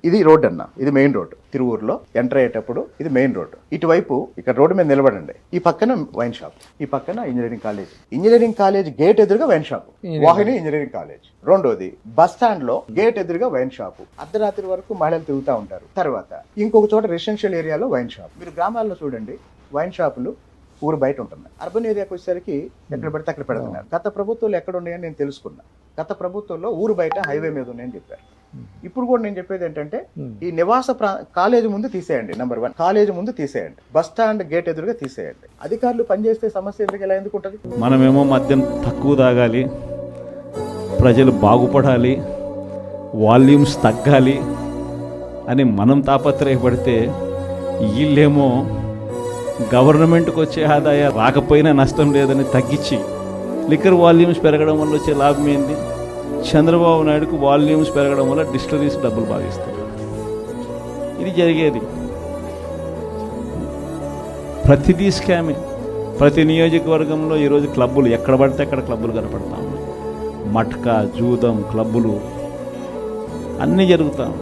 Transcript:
ఇది రోడ్ అన్న, ఇది మెయిన్ రోడ్. తిరువూరులో ఎంటర్ అయ్యేటప్పుడు ఇది మెయిన్ రోడ్. ఇటువైపు ఇక్కడ రోడ్డు మీద నిలబడండి. ఈ పక్కన వైన్ షాప్, ఈ పక్కన engineering college. Engineering college gate ఎదురుగా వైన్ షాప్, వాహిని ఇంజనీరింగ్ కాలేజ్. రెండోది బస్ స్టాండ్ లో గేట్ ఎదురుగా వైన్ షాప్. అర్ధరాత్రి వరకు మహిళలు తిరుగుతూ ఉంటారు. తర్వాత ఇంకొక చోట రెసిడెన్షియల్ ఏరియాలో వైన్ షాప్. మీరు గ్రామాల్లో చూడండి, వైన్ షాపులు ఊరు బయట ఉంటున్నాయి. అర్బన్ ఏరియాకి వచ్చేసరికి ఎక్కడ పడితే అక్కడ పెడుతున్నారు. గత ప్రభుత్వంలో ఎక్కడ ఉన్నాయని నేను తెలుసుకున్నా. గత ప్రభుత్వంలో ఊరు బయట హైవే మీద ఉన్నాయని చెప్పారు. ఇప్పుడు కూడా నేను చెప్పేది ఏంటంటే, ఈ నివాస కాలేజీ ముందు తీసేయండి. నెంబర్ 1 కాలేజీ ముందు తీసేయండి, బస్ స్టాండ్ గేట్ ఎదురుగా తీసేయండి. అధికారులు పనిచేస్తే సమస్య ఎందుకు ఉంటుంది? మనమేమో మద్యం తక్కువ తాగాలి, ప్రజలు బాగుపడాలి, వాల్యూమ్స్ తగ్గాలి అని మనం తాపత్రయపడితే, వీళ్ళేమో గవర్నమెంట్కి వచ్చే ఆదాయం రాకపోయినా నష్టం లేదని తగ్గించి లిక్కర్ వాల్యూమ్స్ పెరగడం వల్ల వచ్చే లాభం ఏంది? చంద్రబాబు నాయుడుకు వాల్యూమ్స్ పెరగడం వల్ల డిస్టిలరీస్ డబ్బులు భావిస్తారు. ఇది జరిగేది. ప్రతిదీ స్కామే. ప్రతి నియోజకవర్గంలో ఈరోజు క్లబ్బులు ఎక్కడ పడితే అక్కడ క్లబ్బులు కనపడతా ఉన్నాయి. మట్కా, జూదం క్లబ్బులు అన్నీ జరుగుతాయి.